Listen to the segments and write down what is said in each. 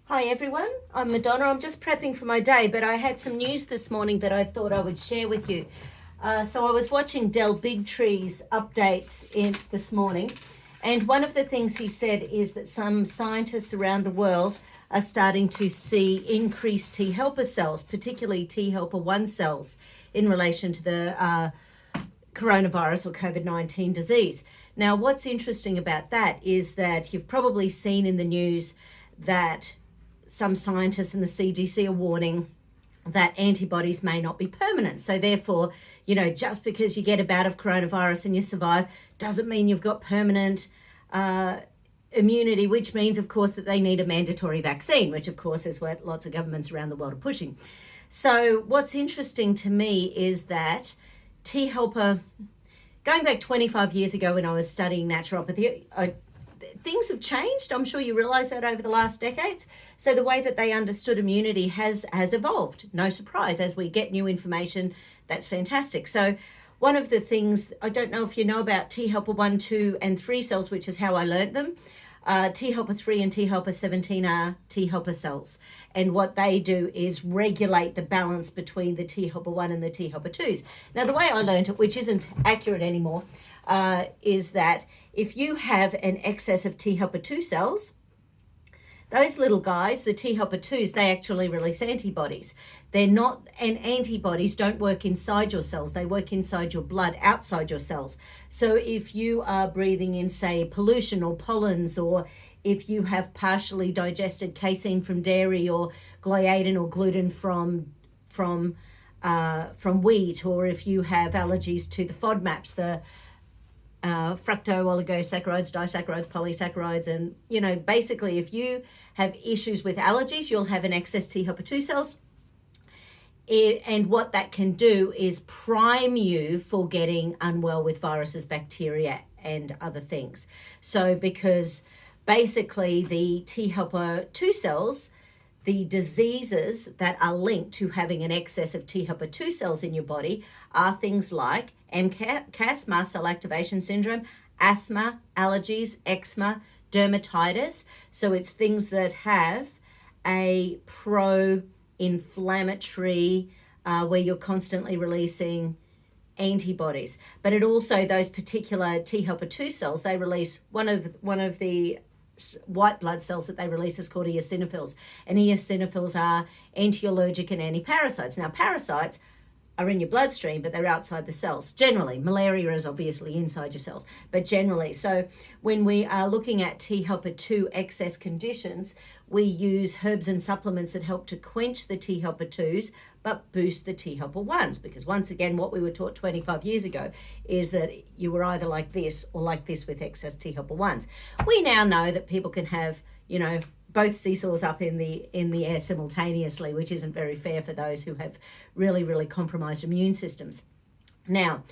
Hi everyone, I'm Madonna. I'm just prepping for my day, but I had some news this morning that I thought I would share with you. So I was watching Del Bigtree's updates this morning, and one of the things he said is that some scientists around the world are starting to see increased T helper cells, particularly T helper 1 cells, in relation to the coronavirus or COVID-19 disease. Now, what's interesting about that is that you've probably seen in the news that some scientists in the CDC are warning that antibodies may not be permanent. So therefore, just because you get a bout of coronavirus and you survive doesn't mean you've got permanent immunity, which means, of course, that they need a mandatory vaccine, which, of course, is what lots of governments around the world are pushing. So what's interesting to me is that T helper, going back 25 years ago when I was studying naturopathy, things have changed. I'm sure you realize that over the last decades. So the way that they understood immunity has evolved. No surprise, as we get new information, that's fantastic. So one of the things, I don't know if you know about T helper 1, 2, and 3 cells, which is how I learned them. T helper 3 and T helper 17 are T helper cells. And what they do is regulate the balance between the T helper 1 and the T helper 2s. Now, the way I learned it, which isn't accurate anymore, is that if you have an excess of T helper 2 cells, those little guys, the T helper 2s, they actually release antibodies. They're not, and antibodies don't work inside your cells. They work inside your blood, outside your cells. So if you are breathing in, say, pollution or pollens, or if you have partially digested casein from dairy or gliadin or gluten from wheat, or if you have allergies to the FODMAPs, the fructo-oligosaccharides, disaccharides, polysaccharides, and basically if you have issues with allergies, you'll have an excess T helper 2 cells. And what that can do is prime you for getting unwell with viruses, bacteria, and other things. So because basically the T helper 2 cells, the diseases that are linked to having an excess of T helper 2 cells in your body are things like MCAS, mast cell activation syndrome, asthma, allergies, eczema, dermatitis. So it's things that have a pro-inflammatory, where you're constantly releasing antibodies. But it also, those particular T helper 2 cells, they release one of the white blood cells that they release is called eosinophils, and eosinophils are anti-allergic and anti-parasites. Now, parasites are in your bloodstream, but they're outside the cells. Generally, malaria is obviously inside your cells, but generally. So when we are looking at T helper 2 excess conditions, we use herbs and supplements that help to quench the T helper 2s, but boost the T helper 1s. Because once again, what we were taught 25 years ago is that you were either like this or like this with excess T helper 1s. We now know that people can have, both seesaws up in the air simultaneously, which isn't very fair for those who have really, really compromised immune systems. Now,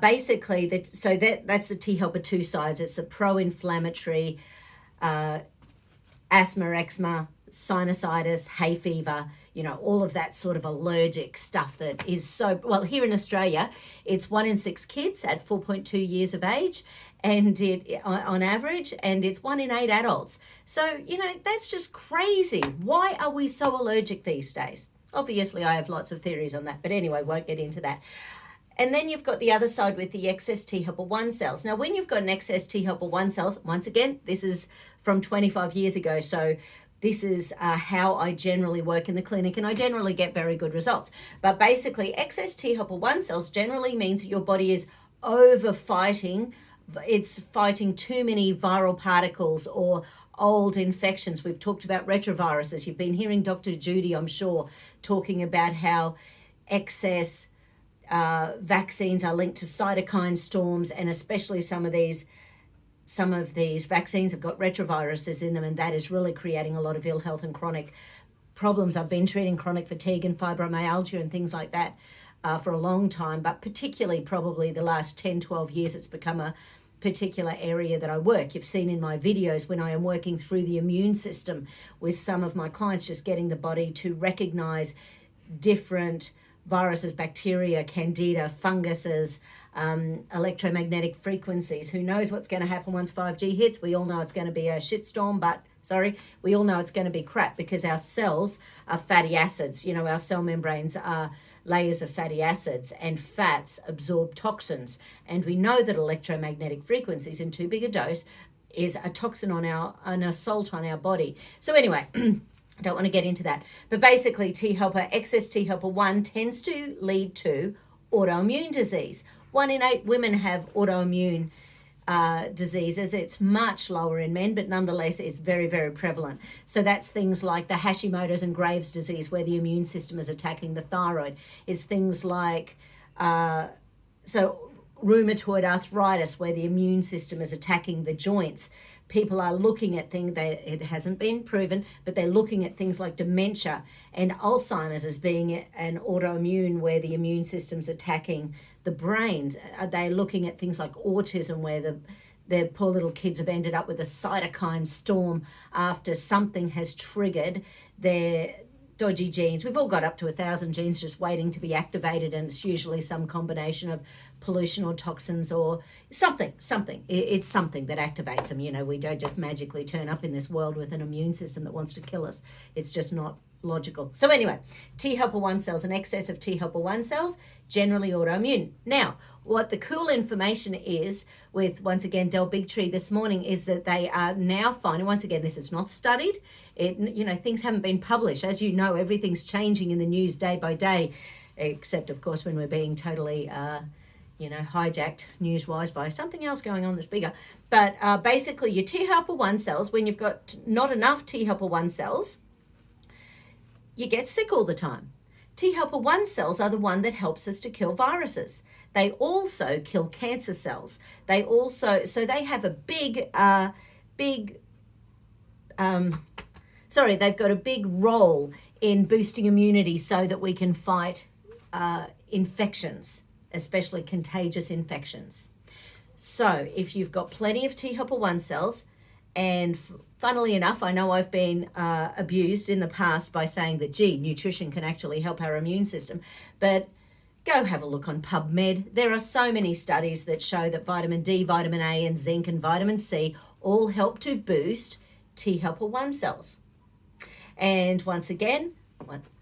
basically, that's the T helper 2 sides. It's a pro-inflammatory, asthma, eczema, sinusitis, hay fever, all of that sort of allergic stuff that is so, well, here in Australia, it's 1 in 6 kids at 4.2 years of age, and it on average, and it's 1 in 8 adults. So, that's just crazy. Why are we so allergic these days? Obviously, I have lots of theories on that, but anyway, won't get into that. And then you've got the other side with the excess T helper 1 cells. Now, when you've got an excess T helper 1 cells, once again, this is from 25 years ago, so this is how I generally work in the clinic, and I generally get very good results. But basically, excess T helper 1 cells generally means that your body is over-fighting. It's fighting too many viral particles or old infections. We've talked about retroviruses. You've been hearing Dr. Judy, I'm sure, talking about how excess vaccines are linked to cytokine storms, and especially some of these vaccines have got retroviruses in them, and that is really creating a lot of ill health and chronic problems. I've been treating chronic fatigue and fibromyalgia and things like that for a long time, but particularly probably the last 10, 12 years, it's become a particular area that I work. You've seen in my videos when I am working through the immune system with some of my clients, just getting the body to recognize different viruses, bacteria, candida, funguses, electromagnetic frequencies. Who knows what's going to happen once 5G hits? We all know it's going to be a shitstorm, but we all know it's going to be crap because our cells are fatty acids. You know, our cell membranes are layers of fatty acids, and fats absorb toxins. And we know that electromagnetic frequencies in too big a dose is a toxin on an assault on our body. So anyway, I don't want to get into that. But basically, excess T helper 1 tends to lead to autoimmune disease. 1 in 8 women have autoimmune diseases. It's much lower in men, but nonetheless, it's very, very prevalent. So that's things like the Hashimoto's and Graves' disease, where the immune system is attacking the thyroid. It's things like rheumatoid arthritis, where the immune system is attacking the joints. People are looking at things, it hasn't been proven, but they're looking at things like dementia and Alzheimer's as being an autoimmune where the immune system's attacking the brain. They're looking at things like autism, where the poor little kids have ended up with a cytokine storm after something has triggered their dodgy genes. We've all got up to 1,000 genes just waiting to be activated, and it's usually some combination of pollution or toxins or something. It's something that activates them. You know, we don't just magically turn up in this world with an immune system that wants to kill us. It's just not logical. So anyway, T helper 1 cells, an excess of T helper 1 cells, generally autoimmune. Now, what the cool information is with, once again, Del Bigtree this morning, is that they are now finding, once again, this is not studied. Things haven't been published. As you know, everything's changing in the news day by day, except, of course, when we're being totally, hijacked news-wise by something else going on that's bigger. But basically, your T helper 1 cells, when you've got not enough T helper 1 cells, you get sick all the time. T helper 1 cells are the one that helps us to kill viruses. They also kill cancer cells. They have a they've got a big role in boosting immunity so that we can fight infections, especially contagious infections. So if you've got plenty of T helper 1 cells, and funnily enough, I know I've been abused in the past by saying that, nutrition can actually help our immune system. But go have a look on PubMed. There are so many studies that show that vitamin D, vitamin A, and zinc and vitamin C all help to boost T helper 1 cells. And once again,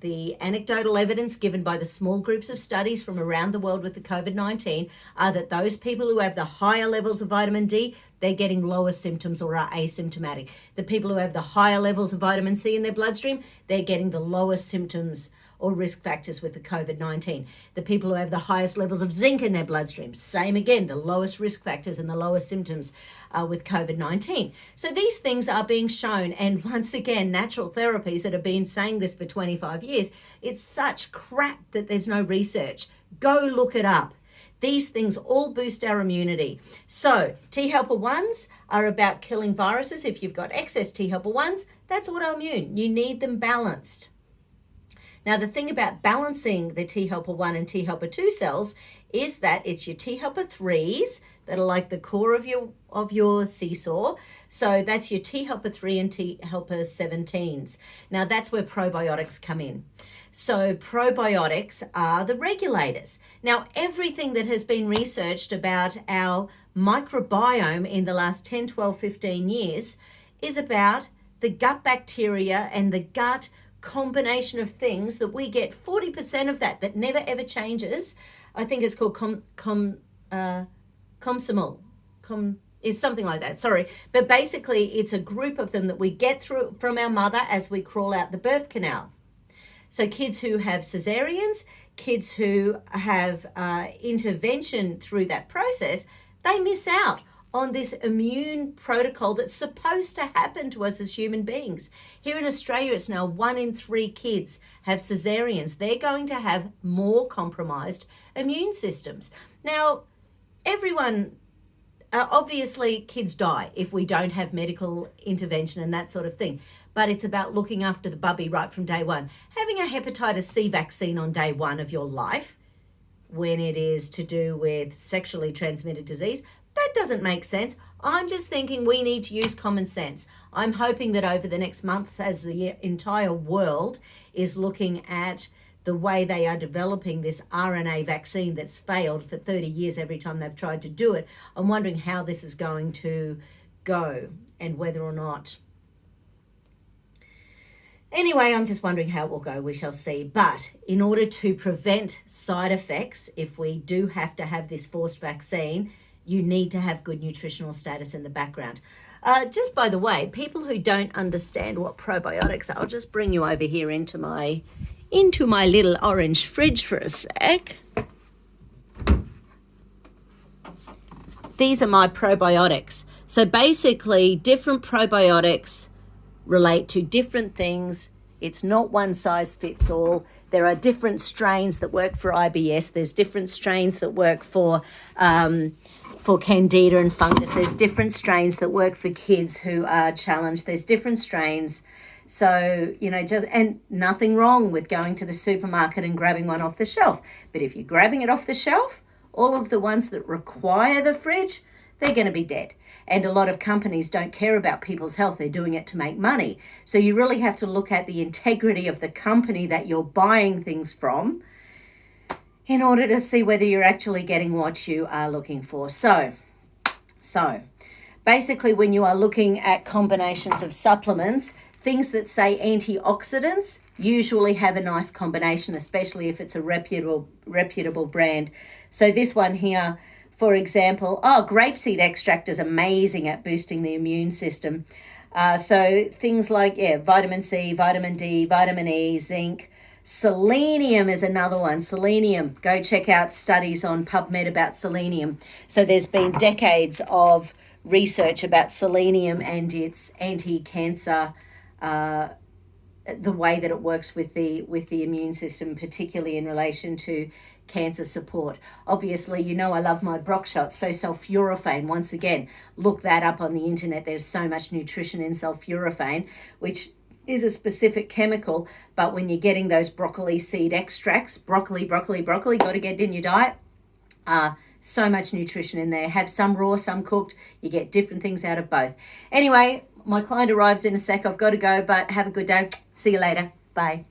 the anecdotal evidence given by the small groups of studies from around the world with the COVID-19 are that those people who have the higher levels of vitamin D, they're getting lower symptoms or are asymptomatic. The people who have the higher levels of vitamin C in their bloodstream, they're getting the lowest symptoms or risk factors with the COVID-19. The people who have the highest levels of zinc in their bloodstream, same again, the lowest risk factors and the lowest symptoms with COVID-19. So these things are being shown, and once again, natural therapies that have been saying this for 25 years, it's such crap that there's no research. Go look it up. These things all boost our immunity. So T helper 1s are about killing viruses. If you've got excess T helper 1s, that's autoimmune. You need them balanced. Now, the thing about balancing the T helper 1 and T helper 2 cells is that it's your T helper 3s that are like the core of your seesaw. So that's your T helper 3 and T helper 17s. Now, that's where probiotics come in. So probiotics are the regulators. Now, everything that has been researched about our microbiome in the last 10, 12, 15 years is about the gut bacteria and the gut combination of things that we get 40% of that never ever changes. I think it's called Comsomol. It's something like that, sorry. But basically, it's a group of them that we get through from our mother as we crawl out the birth canal. So kids who have cesareans, kids who have intervention through that process, they miss out on this immune protocol that's supposed to happen to us as human beings. Here in Australia, it's now 1 in 3 kids have cesareans. They're going to have more compromised immune systems. Now, everyone, obviously kids die if we don't have medical intervention and that sort of thing. But it's about looking after the bubby right from day one. Having a hepatitis C vaccine on day 1 of your life, when it is to do with sexually transmitted disease, that doesn't make sense. I'm just thinking we need to use common sense. I'm hoping that over the next months, as the entire world is looking at the way they are developing this RNA vaccine that's failed for 30 years every time they've tried to do it, I'm wondering how this is going to go and whether or not Anyway, I'm just wondering how it will go. We shall see. But in order to prevent side effects, if we do have to have this forced vaccine, you need to have good nutritional status in the background. Just by the way, people who don't understand what probiotics are, I'll just bring you over here into my little orange fridge for a sec. These are my probiotics. So basically, different probiotics relate to different things. It's not one size fits all. There are different strains that work for IBS. There's different strains that work for candida and fungus. There's different strains that work for kids who are challenged. There's different strains. So, and nothing wrong with going to the supermarket and grabbing one off the shelf. But if you're grabbing it off the shelf, all of the ones that require the fridge, they're going to be dead. And a lot of companies don't care about people's health. They're doing it to make money. So you really have to look at the integrity of the company that you're buying things from in order to see whether you're actually getting what you are looking for. So basically, when you are looking at combinations of supplements, things that say antioxidants usually have a nice combination, especially if it's a reputable brand. So this one here, for example, grapeseed extract is amazing at boosting the immune system. So things like, vitamin C, vitamin D, vitamin E, zinc. Selenium is another one. Selenium, go check out studies on PubMed about selenium. So there's been decades of research about selenium and its anti-cancer, the way that it works with the immune system, particularly in relation to cancer support. Obviously, I love my Brock shots. So sulforaphane, once again, look that up on the internet. There's so much nutrition in sulforaphane, which is a specific chemical, but when you're getting those broccoli seed extracts, broccoli, got to get it in your diet. So much nutrition in there. Have some raw, some cooked. You get different things out of both. Anyway, my client arrives in a sec. I've got to go, but have a good day. See you later. Bye.